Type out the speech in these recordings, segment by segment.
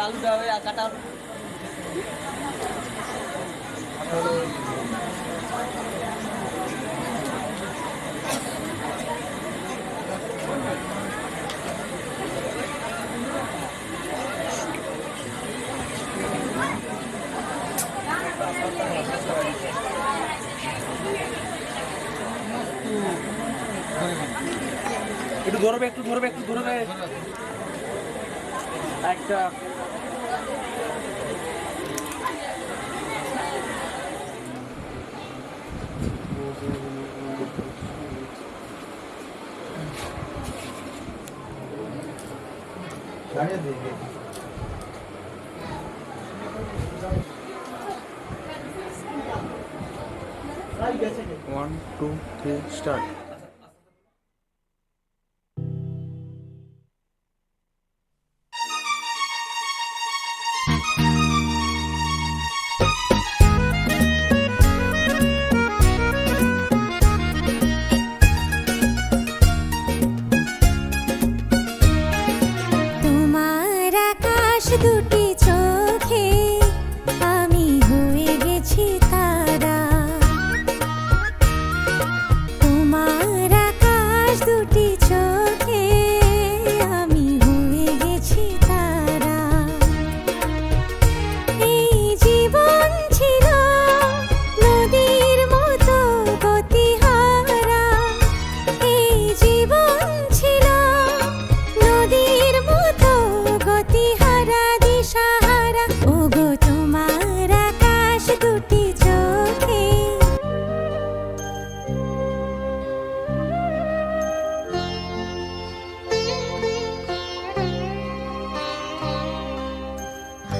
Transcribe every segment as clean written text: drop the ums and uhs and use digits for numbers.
আলুটা কাটা একটু ধরবে একটু ধরবে একটু ধরবে একটা ওয়ান টু থ্রি স্টার্ট। তোমার আকাশ দুটি চোখে আমি হয়ে গেছি তারা। তোমার আকাশ দুটি চোখে আমি হয়ে গেছি তারা। এই জীবন ছিল নদীর মতো গতিহারা। এই জীবন ছিল নদীর মতো গতিহারা দিশাহারা। ওগো তোমার আকাশ দুটি চোখে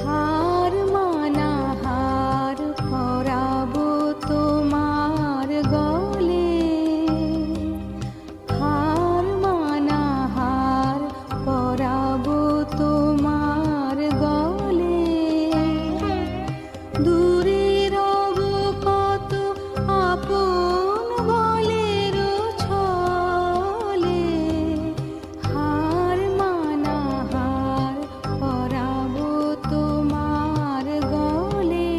হার মানা হার পরাবো তোমার গলে। হার মানা হার পরাবো তোমার গলে। দূরে রব কত আপন বলের ছলে। হার মানা হার পরাবো তোমার গলে।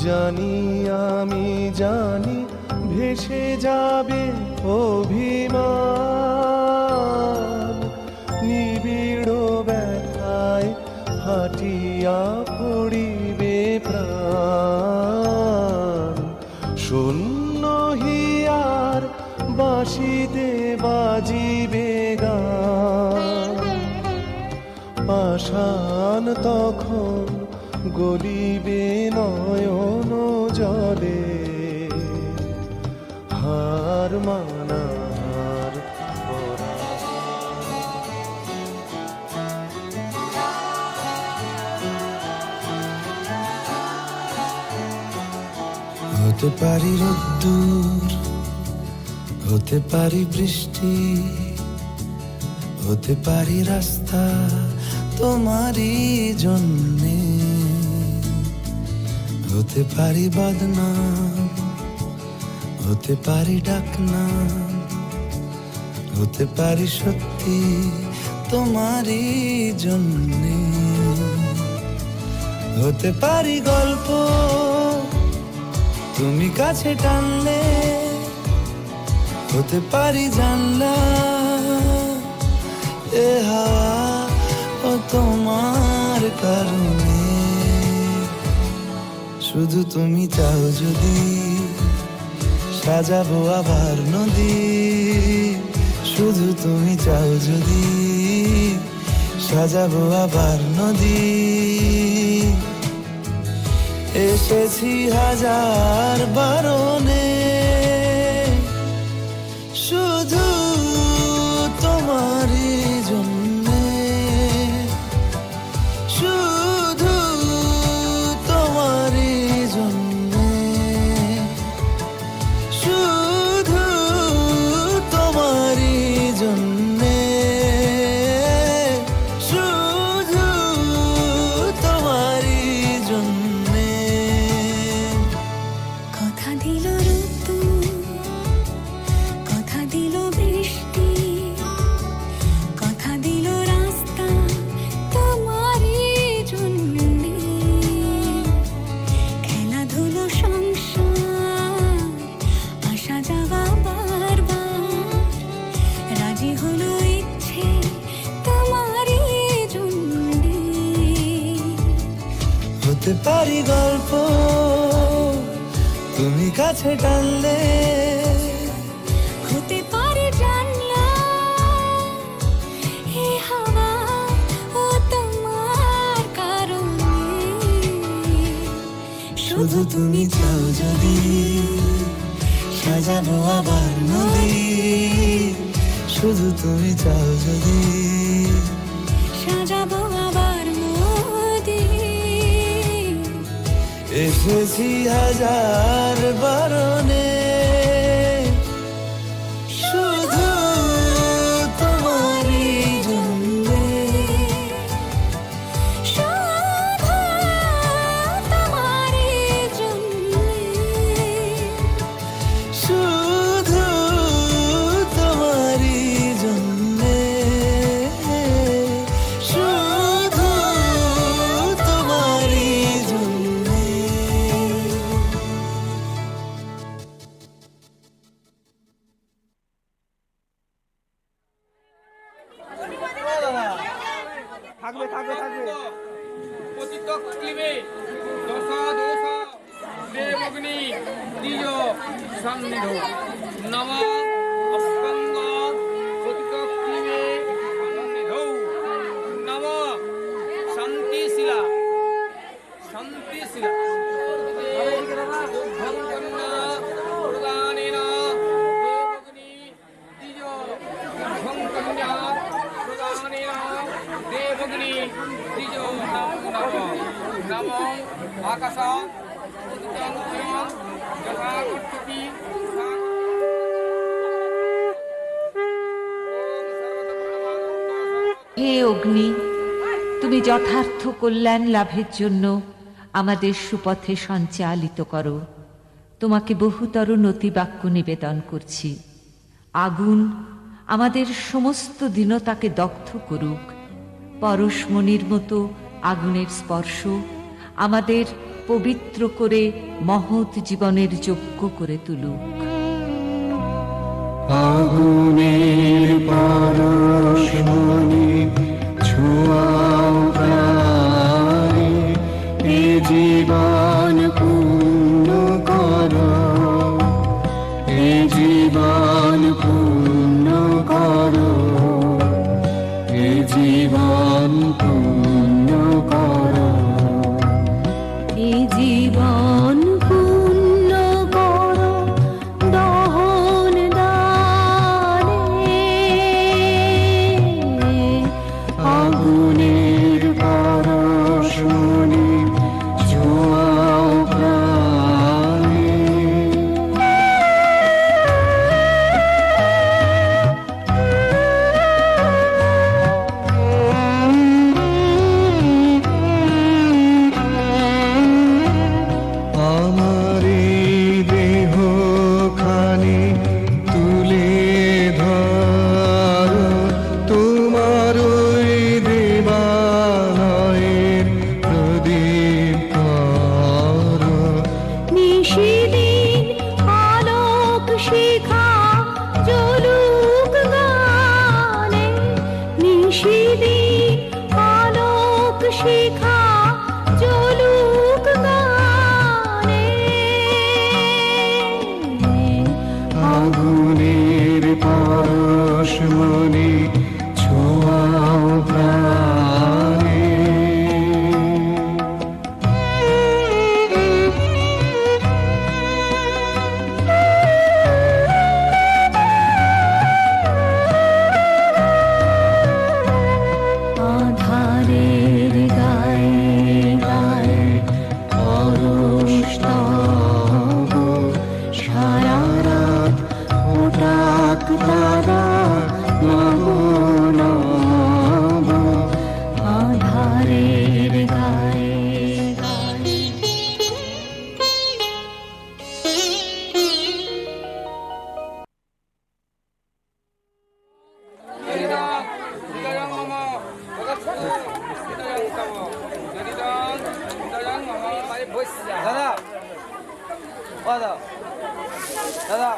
জানি আমি জানি ভেসে যাবে অভিমান। নিবিড় ব্যথায় হাটিয়া পড়িবে প্রাণ। শূন্য হিয়ার বাঁশিতে বাজিবে গান। পাষাণ তখন গলিবে নয়ন জলে। হার মানা হার হতে পারি রোদ্দুর, হতে পারি বৃষ্টি, হতে পারি রাস্তা তোমারই জন্যে। হতে পারি বদনাম, হতে পারি ডাকনাম, হতে পারি সত্যি তোমারই জন্যে। হতে পারি গল্প তুমি কাছে টানলে। হতে পারি জানলা এ হাওয়া ও তোমার কারণে। শুধু তুমি চাও যদি সাজাবো আবার নদী। শুধু তুমি চাও যদি সাজাবো আবার নদী। এসেছি হাজার বারণে শুধু তোমারই জন্যে। শুধু তোমারই জন্যে। পারি গল্প তুমি কাছে টানলে, হতে পারে জানলা এ হাওয়া ও তোমার কারণে। শুধু তুমি চাও যদি সাজাবো আবার নদী, শুধু তুমি চাও যদি সাজাবো আবার নদী। এসেছি হাজার বারণে, শুধু তোমারই জন্যে, শুধু তোমারই জন্যে, শুধু তোমারই জন্যে, শুধু তোমারই জন্যে। থাকবে থাকবে থাকবে পতিত ক্লিবে দশা দোষা দেবগ্নি দ্বিজ সন্নিধ নম অস্কন্দ পতিত ক্লিবে সন্নিধ নম শান্তিশীলা শান্তিশীলা ভঙ্কন্না প্রদানেন দেবগ্নি দ্বিজ ভঙ্কন্যা প্রদানেন দেবগ্নি দ্বিজ নম আকাশ যথাকর্তৃ হে অগ্নি, তুমি যথার্থ কল্যাণ লাভের জন্য আমাদের সুপথে সঞ্চালিত করো। তোমাকে বহুতর নতিবাক্য নিবেদন করছি। আগুন আমাদের সমস্ত দীনতাকে দগ্ধ করুক। পরশমণির মতো আগুনের স্পর্শ আমাদের পবিত্র করে মহৎ জীবনের যোগ্য করে তুলুক। আগুনের পরশমণি ছোঁয়াও প্রাণে, এ জীবন পূর্ণ করো, এ জীবন পূর্ণ করো, এ জীবন পূর্ণ করো। এ জীবন পূর্ণ করো দহন দানে। আগুনের পরশমণি ছোঁয়াও প্রাণে, আমার এই দেহ খানি তুলে ধরো, তোমার ওই দেবালয়ের প্রদীপ করো। নিশিদিন আলোক শিখা জ্বলুক গানে। নিশিদিন আলোক শিখা জ্বলুক গানে। আগুনের পরশমণি ছোঁয়াও প্রাণে, আধারের গায়ে গায়ে পরশ তব, সারা রাত ফোটাক তারা নব নব। আধারের গায়ে গায়ে দাদা দাদা দাদা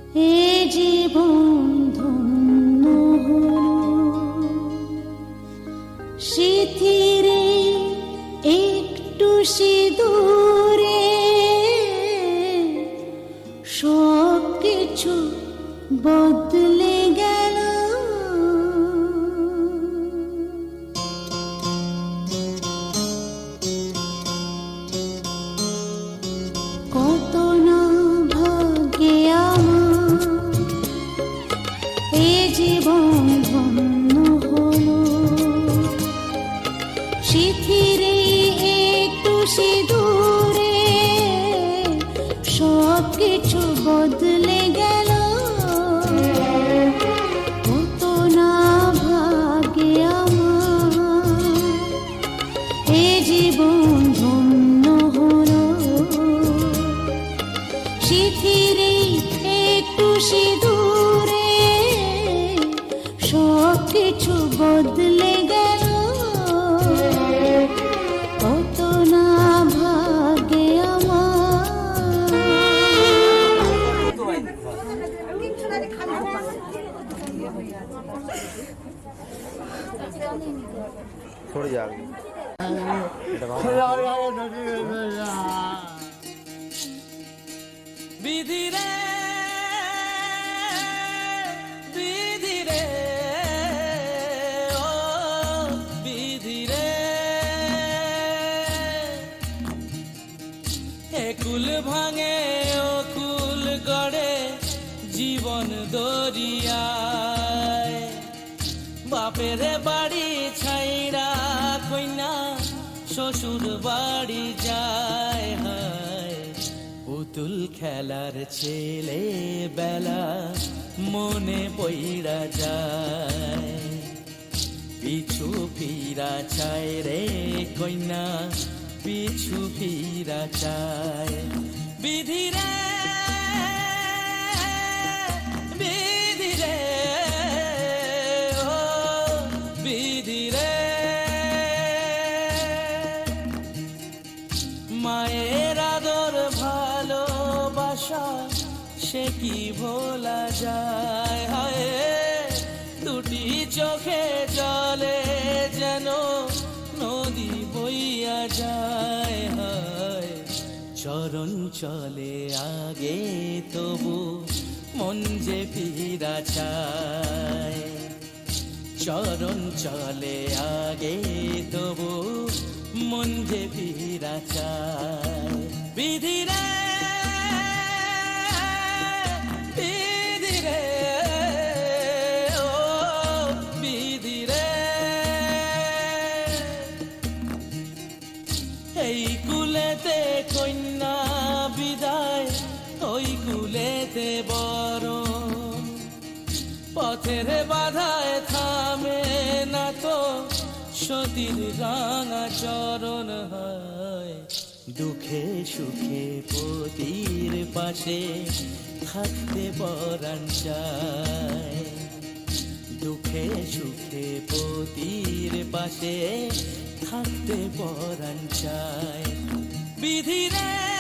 এ জীবন ধন্য হলো সিথিরে একটু সিঁদুরে সব কিছু বদলে গেল কত না ভাগ্যে আমার এ জীবন ধন্য হলো সিথিরে একটু সিঁদুরে সব কিছু বদলে গেল কত না ভাগ্যে আমার এ জীবন ধন্য হলো সিথিরে একটু সিঁদুরে সব কিছু বদলে গেল কত না ভাগ্যে আমার সরে যাবে বিধি রে বিধি রে ও বিধি রে একুল ভাঙে ও কুল গড়ে জীবন দরিয়ায় বাপের বাড়ি ছাইরা কইনা শ্বশুর বাড়ি যায় হায় পুতুল খেলার ছেলে বেলা মনে পইরা যায় পিছু ফিরা চায় রে কইনা পিছু ফিরা চায় বিধি রে বিধি রে ও বিধি রে মায়ের আদর ভালোবাসা সে কি ভোলা যায় হায় দুটি চোখে জলে যেন নদী বইয়া যায় হায় চরণ চলে আগে তবু মন যে ফিরা চায় চরণ চলে আগে তবু মন যে ফিরা চায় বিধি রে বিধি রে ও বিধি রে এই কুলেতে কন্যা বিদায় ওই কুলেতে বড় পথের বাধায় থামে না তো সতীর রাঙা চরণ হয় দুঃখে সুখে পতির পাশে থাকতে পরাণ চায় দুঃখে সুখে পতির পাশে থাকতে পরাণ চায় বিধি রে